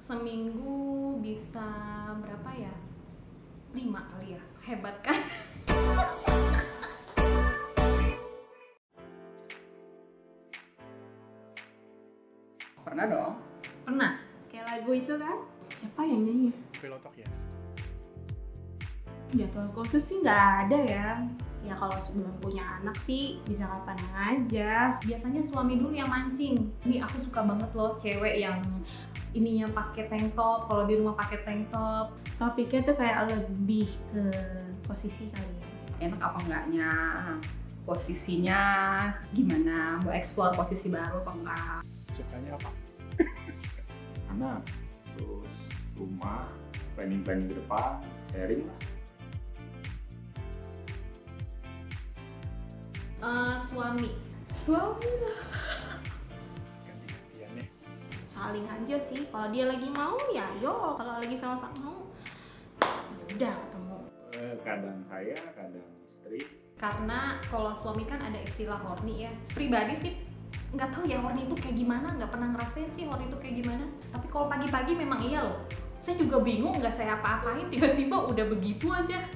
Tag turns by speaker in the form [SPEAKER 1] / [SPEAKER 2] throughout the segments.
[SPEAKER 1] Seminggu bisa berapa ya? 5 kali ya. Hebat kan?
[SPEAKER 2] Pernah dong.
[SPEAKER 1] Pernah. Kayak lagu itu kan?
[SPEAKER 3] Siapa yang nyanyi?
[SPEAKER 4] Pilotok yes.
[SPEAKER 3] Jadwal khusus sih nggak ada ya. Ya kalau sebelum punya anak sih bisa kapan aja.
[SPEAKER 1] Biasanya suami dulu yang mancing. Ini aku suka banget loh cewek yang ininya pakai tank top, kalau di rumah pakai tank top.
[SPEAKER 3] Topiknya tuh kayak lebih ke posisi kali ya.
[SPEAKER 2] Enak apa enggaknya, posisinya gimana, mau explore posisi baru apa enggak.
[SPEAKER 4] Sukanya apa?
[SPEAKER 5] Anak, terus rumah, planning ke depan, sharing lah.
[SPEAKER 1] Suami
[SPEAKER 4] Ganti-gantian ya.
[SPEAKER 3] Saling aja sih. Kalau dia lagi mau ya yo. Kalau lagi sama-sama mau, udah ketemu.
[SPEAKER 5] Kadang saya, kadang istri.
[SPEAKER 1] karena kalau suami kan ada istilah horny ya. Pribadi sih nggak tahu ya horny itu kayak gimana, nggak pernah ngerasain sih horny itu kayak gimana. Tapi kalau pagi-pagi memang iya loh. Saya juga bingung, nggak saya apa-apain tiba-tiba udah begitu aja.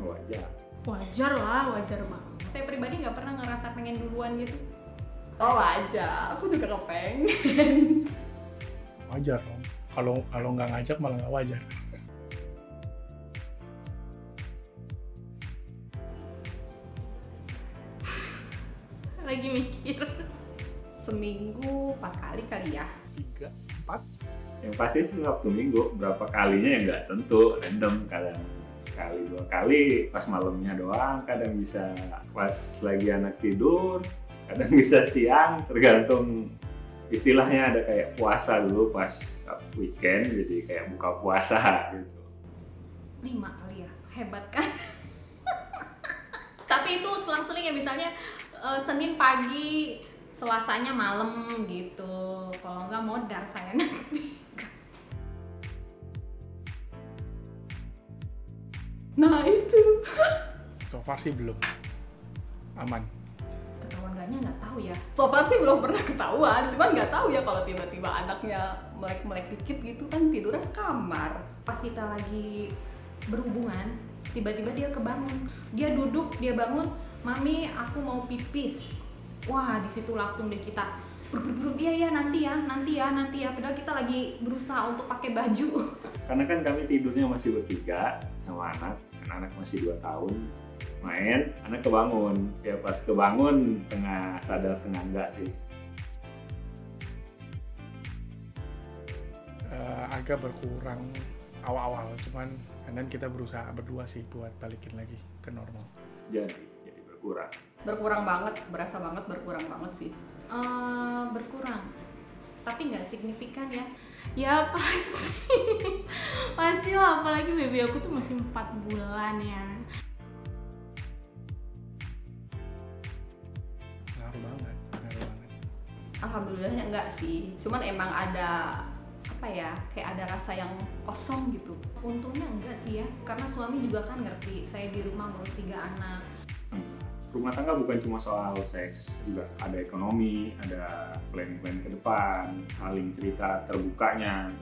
[SPEAKER 5] Wajar.
[SPEAKER 3] Wajar lah, wajar banget.
[SPEAKER 1] Saya pribadi nggak pernah ngerasa pengen duluan gitu.
[SPEAKER 2] Oh aja, aku juga kepengen.
[SPEAKER 4] Wajar dong. Kalau nggak ngajak malah nggak wajar.
[SPEAKER 3] Lagi mikir.
[SPEAKER 2] Seminggu 4 kali kali ya.
[SPEAKER 4] 3, 4.
[SPEAKER 5] Yang pasti sih Sabtu Minggu, berapa kalinya ya nggak tentu, random. Kadang sekali, 2 kali, pas malamnya doang, kadang bisa pas lagi anak tidur, kadang bisa siang, tergantung istilahnya. Ada kayak puasa dulu pas weekend, jadi kayak buka puasa gitu.
[SPEAKER 1] 5 kali ya, hebat kan? Tapi itu selang-seling ya, misalnya Senin pagi, Selasanya malam gitu. Kalau nggak modar saya nanti.
[SPEAKER 2] Nah itu.
[SPEAKER 4] So far sih belum. Aman.
[SPEAKER 1] Ketahuan nggaknya nggak tahu ya.
[SPEAKER 2] So far sih belum pernah ketahuan, cuman nggak tahu ya kalau tiba-tiba anaknya melek-melek dikit gitu kan tidurnya sekamar.
[SPEAKER 1] Pas kita lagi berhubungan, tiba-tiba dia kebangun. Dia duduk, dia bangun, "Mami, aku mau pipis." Wah, di situ langsung deh kita buru-buru, iya ya nanti ya. Padahal kita lagi berusaha untuk pakai baju.
[SPEAKER 5] Karena kan kami tidurnya masih bertiga sama anak, kan anak masih 2 tahun. Main, anak kebangun. Ya pas kebangun, tengah sadar tengah enggak sih.
[SPEAKER 4] Agak berkurang awal-awal, cuman dan kita berusaha berdua sih buat balikin lagi ke normal.
[SPEAKER 5] Jadi berkurang.
[SPEAKER 2] Berkurang banget, berasa banget berkurang banget sih.
[SPEAKER 1] Berkurang, tapi nggak signifikan ya.
[SPEAKER 3] Ya pasti. Pastilah, apalagi baby aku tuh masih 4 bulan ya.
[SPEAKER 4] Ngaruh banget.
[SPEAKER 2] Alhamdulillahnya enggak sih, cuman emang ada apa ya, kayak ada rasa yang kosong gitu.
[SPEAKER 1] Untungnya enggak sih ya, karena suami juga kan ngerti saya di rumah ngurus 3 anak.
[SPEAKER 5] Rumah tangga bukan cuma soal seks, juga ada ekonomi, ada plan-plan ke depan, saling cerita terbukanya.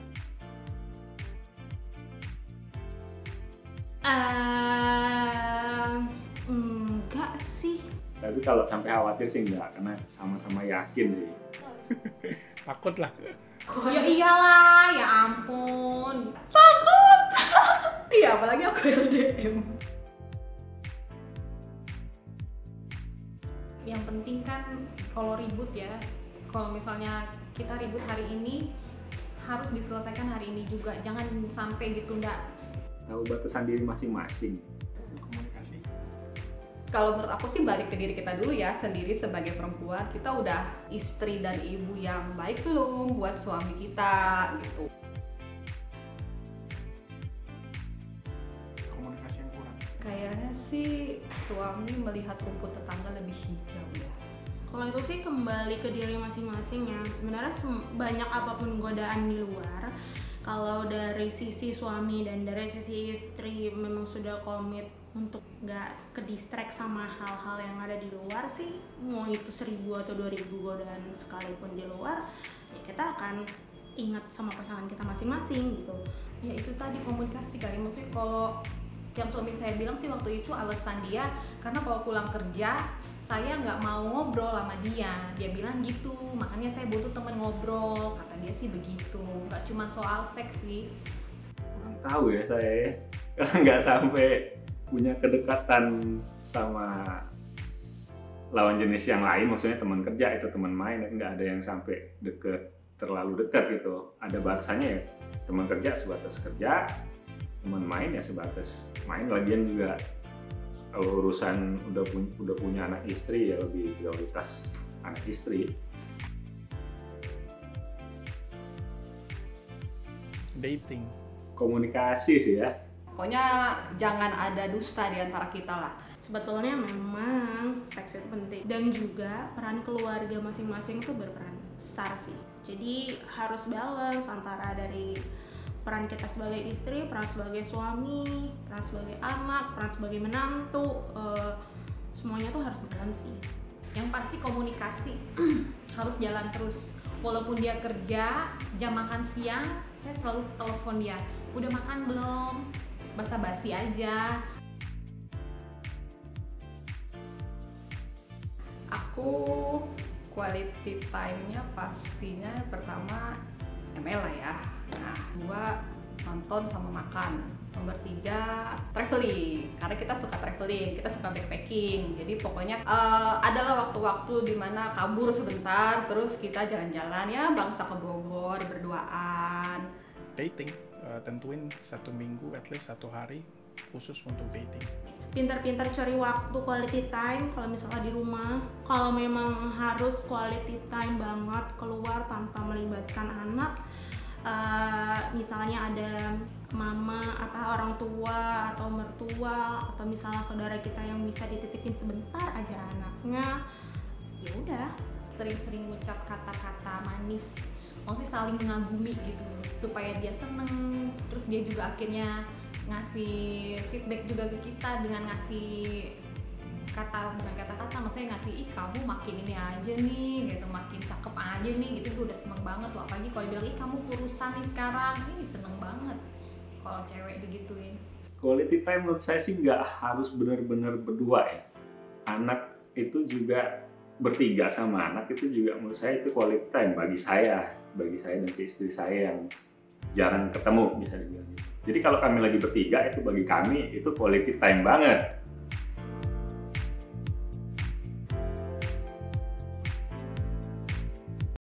[SPEAKER 3] Enggak sih.
[SPEAKER 5] Tapi kalau sampai khawatir sih enggak, karena sama-sama yakin sih.
[SPEAKER 4] Takut lah.
[SPEAKER 1] Ya iyalah, ya ampun.
[SPEAKER 2] Iya, apalagi aku LDM.
[SPEAKER 1] Yang penting kan kalau ribut ya, kalau misalnya kita ribut hari ini harus diselesaikan hari ini juga, jangan sampai ditunda.
[SPEAKER 5] Tahu batasan diri masing-masing.
[SPEAKER 4] Komunikasi.
[SPEAKER 2] Kalau menurut aku sih balik ke diri kita dulu ya, sendiri sebagai perempuan. Kita udah istri dan ibu yang baik belum buat suami kita gitu.
[SPEAKER 4] Komunikasi yang kurang.
[SPEAKER 2] Kayaknya sih suami melihat rumput tetangga lebih hijau ya.
[SPEAKER 3] Kalau itu sih kembali ke diri masing-masing ya. Sebenarnya banyak apapun godaan di luar, Kalau dari sisi suami dan dari sisi istri memang sudah komit untuk nggak ke distract sama hal-hal yang ada di luar sih, mau itu 1.000 atau 2.000 godaan sekalipun di luar, ya kita akan ingat sama pasangan kita masing-masing gitu.
[SPEAKER 1] Ya itu tadi komunikasi kali, maksudnya kalau yang suami saya bilang sih waktu itu alasan dia karena kalau pulang kerja saya nggak mau ngobrol sama dia bilang gitu, makanya saya butuh temen ngobrol, kata dia sih begitu, nggak cuma soal seks sih.
[SPEAKER 5] Kurang tahu ya saya ya, karena nggak sampai punya kedekatan sama lawan jenis yang lain, maksudnya teman kerja itu teman main, nggak ada yang sampai terlalu dekat gitu. Ada batasannya ya, teman kerja sebatas kerja, teman main ya sebatas main. Lagian juga kalau urusan udah punya anak istri ya lebih prioritas anak istri.
[SPEAKER 4] Dating.
[SPEAKER 5] Komunikasi sih ya.
[SPEAKER 2] Pokoknya jangan ada dusta di antara kita lah.
[SPEAKER 3] Sebetulnya memang seks itu penting dan juga peran keluarga masing-masing itu berperan besar sih. Jadi harus balance antara dari peran kita sebagai istri, peran sebagai suami, peran sebagai anak, peran sebagai menantu, semuanya tuh harus balance sih.
[SPEAKER 1] Yang pasti komunikasi harus jalan terus. Walaupun dia kerja, jam makan siang, saya selalu telepon dia. Udah makan belum? Basa-basi aja.
[SPEAKER 2] Aku quality time-nya pastinya pertama ML lah ya. Nah, 2 nonton sama makan. Nomor 3 traveling, karena kita suka traveling, kita suka backpacking. Jadi pokoknya adalah waktu-waktu dimana kabur sebentar, terus kita jalan-jalan ya, bangsa ke Bogor berduaan.
[SPEAKER 4] Dating, tentuin 1 minggu at least 1 hari khusus untuk dating.
[SPEAKER 3] Pintar-pintar cari waktu quality time kalau misalnya di rumah. Kalau memang harus quality time banget keluar tanpa melibatkan anak, misalnya ada mama orang tua atau mertua atau misalnya saudara kita yang bisa dititipin sebentar aja anaknya, ya udah.
[SPEAKER 1] Sering-sering ngucap kata-kata manis, maksudnya saling mengagumi gitu supaya dia seneng, terus dia juga akhirnya ngasih feedback juga ke kita dengan ngasih bukan kata-kata, maksudnya ngasih ih kamu makin ini aja nih gitu, makin cakep aja nih gitu, gue udah seneng banget loh. Apalagi kalau bilang ih kamu kurusan nih sekarang, ini seneng banget kalau cewek digituin.
[SPEAKER 5] Quality time menurut saya sih nggak harus benar-benar berdua ya. Anak itu juga bertiga sama anak itu juga menurut saya itu quality time bagi saya dan si istri saya yang jarang ketemu bisa dibilang gitu. Jadi kalau kami lagi bertiga itu bagi kami itu quality time banget.